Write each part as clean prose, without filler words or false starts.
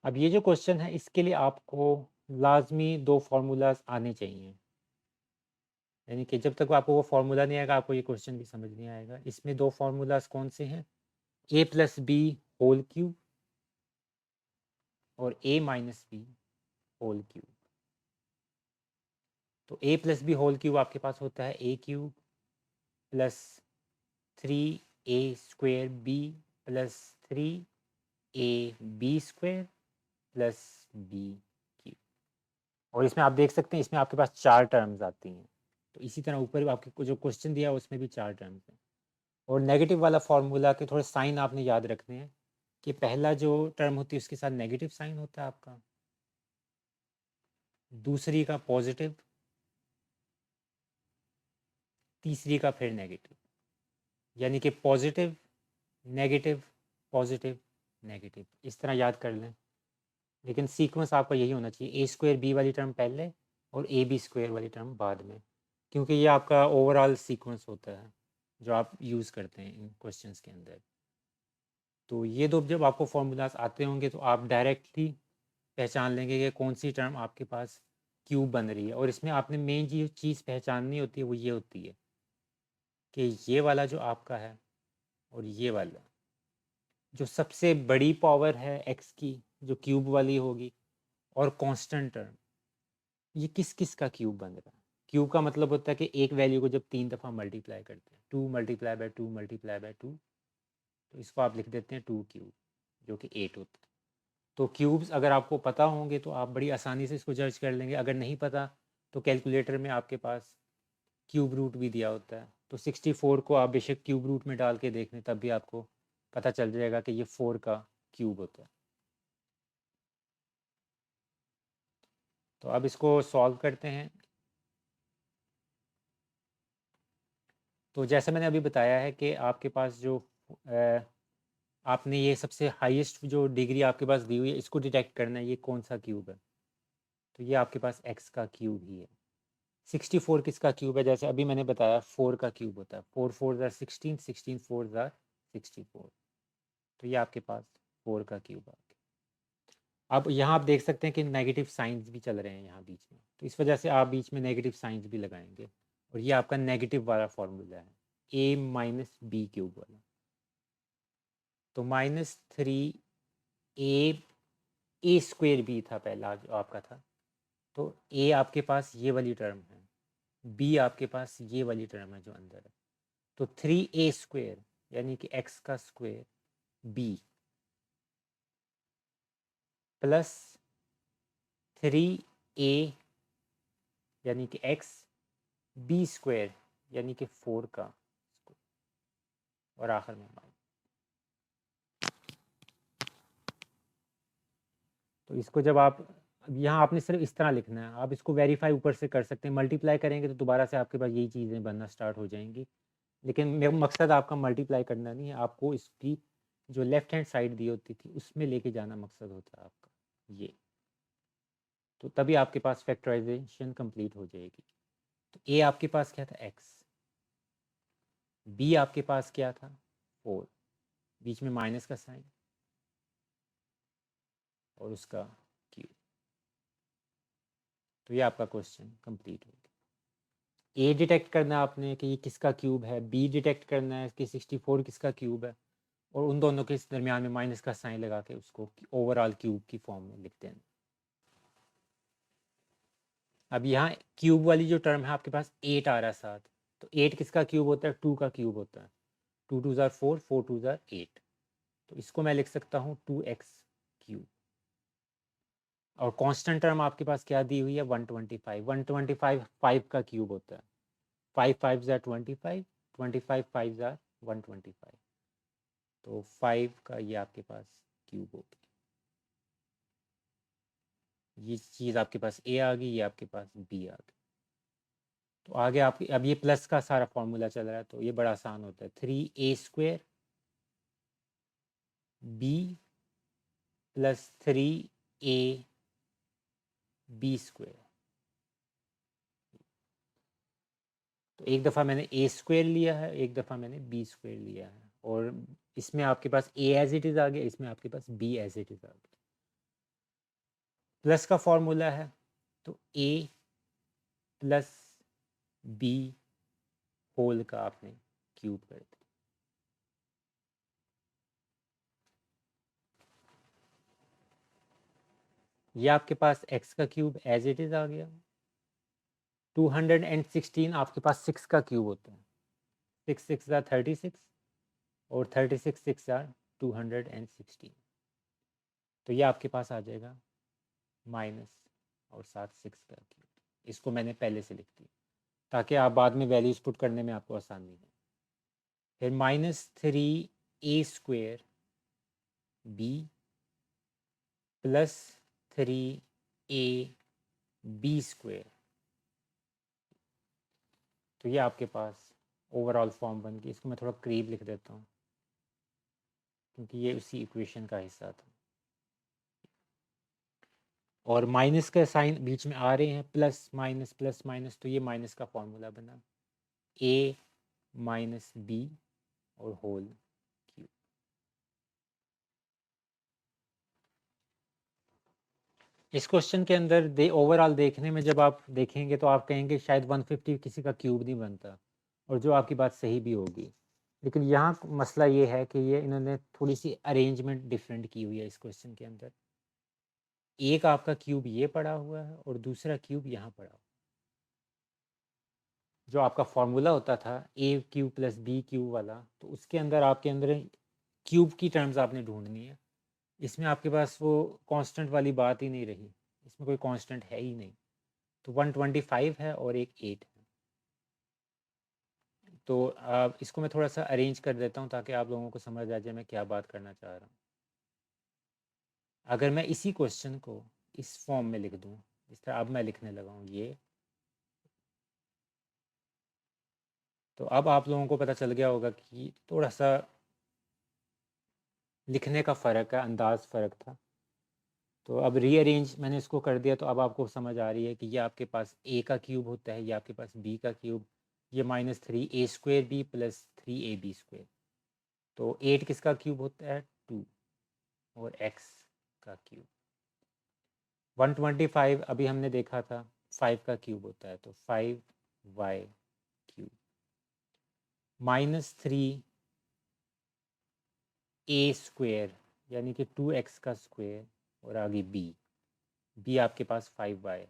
अब ये जो क्वेश्चन है इसके लिए आपको लाजमी 2 फार्मूलाज आने चाहिए। यानी कि जब तक आपको वो फार्मूला नहीं आएगा आपको ये क्वेश्चन भी समझ नहीं आएगा। इसमें 2 फार्मूलाज कौन से हैं? a plus B whole cube और a minus B whole cube. तो a plus B whole cube आपके पास होता है a cube plus 3a² b plus 3ab² plus b cube. और इसमें आप देख सकते हैं इसमें आपके पास 4 टर्म्स आती हैं। तो इसी तरह ऊपर आपके जो क्वेश्चन दिया है उसमें भी 4 टर्म्स हैं। और नेगेटिव वाला फार्मूला के थोड़े साइन आपने याद रखने हैं कि पहला जो टर्म होती है उसके साथ नेगेटिव साइन होता है आपका, दूसरी का पॉजिटिव, तीसरी का फिर नेगेटिव। यानी कि पॉजिटिव नेगेटिव पॉजिटिव नेगेटिव, इस तरह याद कर लें। लेकिन सीक्वेंस आपका यही होना चाहिए, a² b वाली टर्म पहले और ab² वाली टर्म बाद में, क्योंकि ये आपका ओवरऑल सीक्वेंस होता है जो आप यूज़ करते हैं इन क्वेश्चंस के अंदर। तो ये दो जब आपको फॉर्मूलाज आते होंगे तो आप डायरेक्टली पहचान लेंगे कि कौन सी टर्म आपके पास क्यूब बन रही है। और इसमें आपने मेन चीज़ पहचाननी होती है वो ये होती है कि ये वाला जो आपका है और ये वाला जो सबसे बड़ी पावर है एक्स की जो क्यूब वाली होगी और कांस्टेंट टर्म, ये किस किस का क्यूब बन रहा है। क्यूब का मतलब होता है कि एक वैल्यू को जब 3 दफ़ा मल्टीप्लाई करते हैं, 2 मल्टीप्लाई बाय 2 मल्टीप्लाई बाय 2, तो इसको आप लिख देते हैं 2 क्यूब जो कि 8 होता है। तो क्यूब्स अगर आपको पता होंगे तो आप बड़ी आसानी से इसको जज कर लेंगे। अगर नहीं पता तो कैलकुलेटर में आपके पास क्यूब रूट भी दिया होता है, तो 64 को आप बेशक क्यूब रूट में डाल के देख लें तब भी आपको पता चल जाएगा कि ये 4 का क्यूब होता है। तो अब इसको सॉल्व करते हैं। तो जैसे मैंने अभी बताया है कि आपके पास जो आपने ये सबसे हाईएस्ट जो डिग्री आपके पास दी हुई है इसको डिटेक्ट करना है ये कौन सा क्यूब है। तो ये आपके पास एक्स का क्यूब ही है। 64 किसका क्यूब है? जैसे अभी मैंने बताया 4 का क्यूब होता है, 4 4 16, 16 4 64। तो ये आपके पास 4 का क्यूब आ गया। अब यहाँ आप देख सकते हैं कि नेगेटिव साइंस भी चल रहे हैं यहाँ बीच में, तो इस वजह से आप बीच में नेगेटिव साइंस भी लगाएंगे। और ये आपका नेगेटिव वाला फॉर्मूला है a माइनस बी क्यूब वाला। तो -3a² था पहला जो आपका था। तो a आपके पास ये वाली टर्म है, b आपके पास ये वाली टर्म है जो अंदर है। तो 3a² यानी कि x का स्क्वायर b प्लस 3a यानी कि x b² यानी कि 4 का स्क्वायर और आखिर में माइनस। तो इसको जब आप यहाँ आपने सिर्फ इस तरह लिखना है, आप इसको वेरीफाई ऊपर से कर सकते हैं। मल्टीप्लाई करेंगे तो दोबारा से आपके पास यही चीज़ें बनना स्टार्ट हो जाएंगी। लेकिन मेरा मकसद आपका मल्टीप्लाई करना नहीं है, आपको इसकी जो लेफ्ट हैंड साइड दी होती थी उसमें लेके जाना मकसद होता है आपका ये। तो तभी आपके पास फैक्टराइजेशन कंप्लीट हो जाएगी। तो ए आपके पास क्या था? एक्स। बी आपके पास क्या था? 4, बीच में माइनस का साइन और उसका क्यूब। तो ये आपका क्वेश्चन कंप्लीट हो गया। ए डिटेक्ट करना है आपने कि ये किसका क्यूब है, बी डिटेक्ट करना है कि 64 किसका क्यूब है, और उन दोनों के दरमियान में माइनस का साइन लगा के उसको ओवरऑल क्यूब की फॉर्म में लिख देना। अब यहाँ क्यूब वाली जो टर्म है आपके पास 8 आ रहा है साथ। तो 8 किसका क्यूब होता है? 2 का क्यूब होता है। 2 2 ज़ार 4, 4 2 ज़ार 8। तो इसको मैं लिख सकता हूँ 2x क्यूब। और कांस्टेंट टर्म आपके पास क्या दी हुई है? 125। 125 5 का क्यूब होता है। 5 5 ज़ार 25, 25 5 ज़ार 125। तो 5 का ये आपके पास क्यूब होगी। ये चीज़ आपके पास a आ गई, ये आपके पास b आ गई। तो आगे आपकी अब ये प्लस का सारा फॉर्मूला चल रहा है तो ये बड़ा आसान होता है। 3a² b plus 3ab²। तो एक दफ़ा मैंने a² लिया है, एक दफ़ा मैंने b² लिया है। और इसमें आपके पास a एज इट इज़ आ गया, इसमें आपके पास b एज इट इज़ आ गया। प्लस का फॉर्मूला है तो a प्लस b होल का आपने क्यूब कर दिया। ये आपके पास x का क्यूब एज इट इज आ गया। 216 आपके पास 6 का क्यूब होता है। 6 6 are 36 और 36 6 are 216। तो ये आपके पास आ जाएगा माइनस और साथ 6 का क्यूब। इसको मैंने पहले से लिख दिया ताकि आप बाद में वैल्यूज पुट करने में आपको आसानी हो। फिर -3a² b प्लस 3ab²। तो ये आपके पास ओवरऑल फॉर्म बन गई। इसको मैं थोड़ा करीब लिख देता हूँ क्योंकि ये उसी इक्वेशन का हिस्सा था। और माइनस का साइन बीच में आ रहे हैं, प्लस माइनस, तो ये माइनस का फॉर्मूला बना a माइनस b और होल क्यूब। इस क्वेश्चन के अंदर ओवरऑल देखने में जब आप देखेंगे तो आप कहेंगे शायद 150 किसी का क्यूब नहीं बनता, और जो आपकी बात सही भी होगी। लेकिन यहाँ मसला ये है कि ये इन्होंने थोड़ी सी अरेंजमेंट डिफरेंट की हुई है इस क्वेश्चन के अंदर। एक आपका क्यूब ये पड़ा हुआ है और दूसरा क्यूब यहाँ पड़ा हुआ। जो आपका फॉर्मूला होता था a cube plus b cube वाला, तो उसके अंदर आपके अंदर क्यूब की टर्म्स आपने ढूंढनी है। इसमें आपके पास वो कांस्टेंट वाली बात ही नहीं रही, इसमें कोई कांस्टेंट है ही नहीं। तो 125 है और एक 8 है। तो इसको मैं थोड़ा सा अरेंज कर देता हूँ ताकि आप लोगों को समझ आ जाए मैं क्या बात करना चाह रहा हूँ। अगर मैं इसी क्वेश्चन को इस फॉर्म में लिख दूँ, इस तरह अब मैं लिखने लगा हूँ ये, तो अब आप लोगों को पता चल गया होगा कि थोड़ा सा लिखने का फ़र्क है, अंदाज फ़र्क था। तो अब रीअरेंज मैंने इसको कर दिया, तो अब आपको समझ आ रही है कि ये आपके पास a का क्यूब होता है, ये आपके पास b का क्यूब, ये -3a² प्लस 3ab²। तो 8 किसका क्यूब होता है 2, और x का क्यूब 125 अभी हमने देखा था 5 का क्यूब होता है, तो 5y क्यूब -3a² यानी कि 2x का स्क्वायर, और आगे b आपके पास 5y है,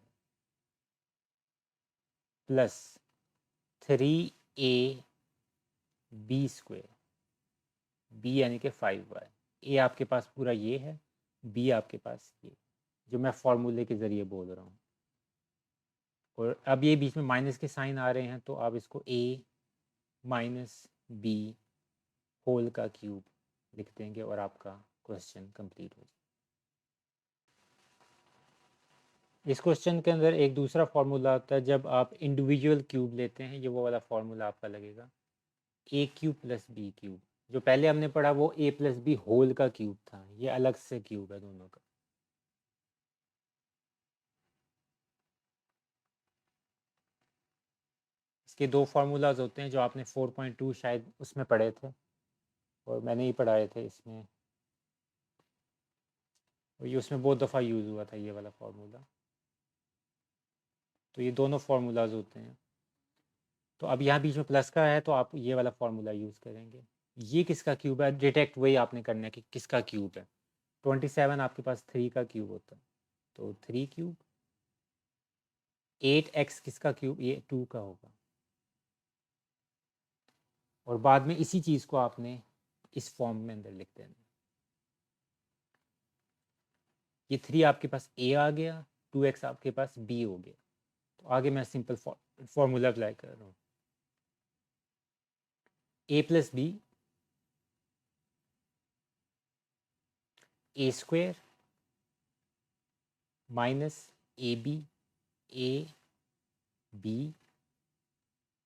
प्लस 3ab², b यानी कि 5y। a आपके पास पूरा ये है, b आपके पास ये, जो मैं फॉर्मूले के ज़रिए बोल रहा हूँ। और अब ये बीच में माइनस के साइन आ रहे हैं, तो आप इसको a माइनस b होल का क्यूब लिख देंगे और आपका क्वेश्चन कंप्लीट हो जाए। इस क्वेश्चन के अंदर एक दूसरा फार्मूला आता है, जब आप इंडिविजुअल क्यूब लेते हैं, ये वो वाला फार्मूला आपका लगेगा a cube plus b cube. जो पहले हमने पढ़ा वो a प्लस बी होल का क्यूब था, ये अलग से क्यूब है दोनों का। इसके दो फार्मूलाज होते हैं जो आपने 4.2 शायद उसमें पढ़े थे, और मैंने ही पढ़ाए थे इसमें, और ये उसमें बहुत दफ़ा यूज़ हुआ था ये वाला फार्मूला। तो ये दोनों फार्मूलाज होते हैं। तो अब यहाँ बीच में प्लस का है तो आप ये वाला फार्मूला यूज़ करेंगे। ये किसका क्यूब है, डिटेक्ट वही आपने करना है कि किसका क्यूब है। 27 आपके पास 3 का क्यूब होता है, तो 3 क्यूब। 8x किसका क्यूब, ये 2 का होगा। और बाद में इसी चीज़ को आपने इस फॉर्म में अंदर लिख देना। ये 3 आपके पास a आ गया, 2x आपके पास b हो गया। तो आगे मैं सिंपल फॉर्मूला अप्लाई कर रहा हूँ। a plus B a² minus a b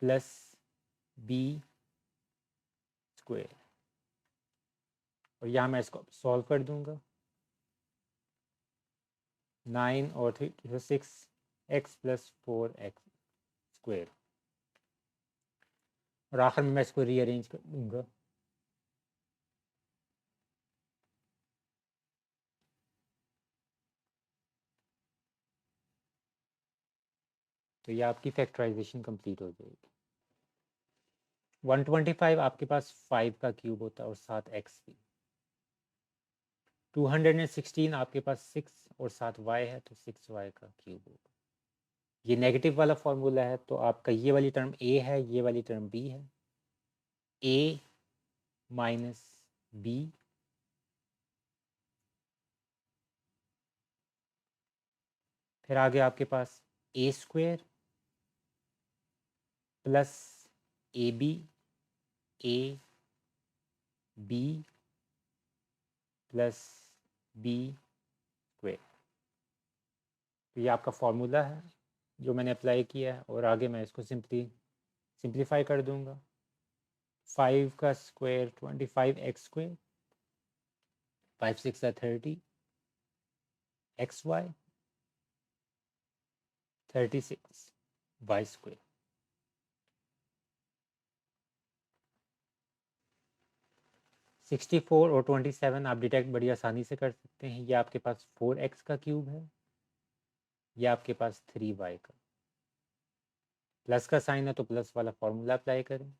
plus b²। और यहाँ मैं इसको सॉल्व कर दूंगा। 9 और 3 6x प्लस 4x²। और आखिर में मैं इसको रीअरेंज कर दूंगा। तो ये आपकी फैक्टराइजेशन कंप्लीट हो जाएगी। 125 आपके पास 5 का क्यूब होता है और साथ x भी। 216 आपके पास 6 और साथ y है तो 6y का क्यूब होगा। ये नेगेटिव वाला फॉर्मूला है तो आपका ये वाली टर्म a है, ये वाली टर्म b है। a माइनस b फिर आगे आपके पास a square plus A B plus B square. तो ये आपका फॉर्मूला है जो मैंने अप्लाई किया है और आगे मैं इसको सिंप्लीफाई कर दूंगा। 5 का square 25x square, 5 6 30, xy 36 y square. $64 और 27 आप डिटेक्ट बड़ी आसानी से कर सकते हैं। ये आपके पास 4x का क्यूब है, ये आपके पास 3y का। प्लस का साइन है तो प्लस वाला फॉर्मूला अप्लाई करें।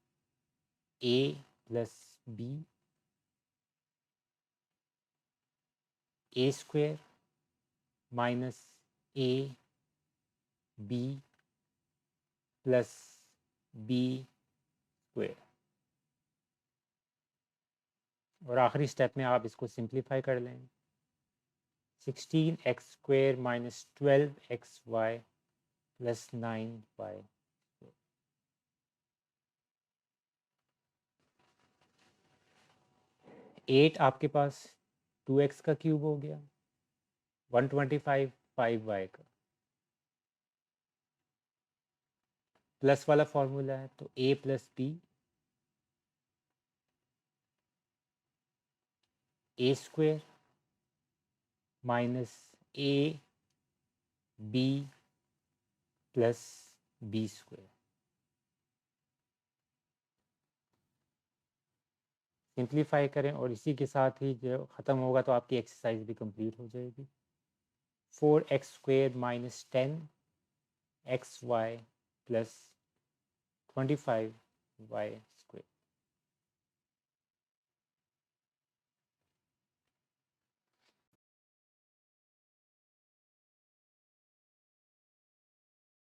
a plus B a square minus a b plus b square. और आखिरी स्टेप में आप इसको सिंप्लीफाई कर लें। 16x square minus 12xy plus 9y। 8 आपके पास 2x का क्यूब हो गया। 125 5y का। प्लस वाला फॉर्मूला है तो a plus B a square minus a b plus B square. Simplify करें और इसी के साथ ही जो ख़त्म होगा तो आपकी एक्सरसाइज भी कंप्लीट हो जाएगी। 4x square minus 10xy plus 25y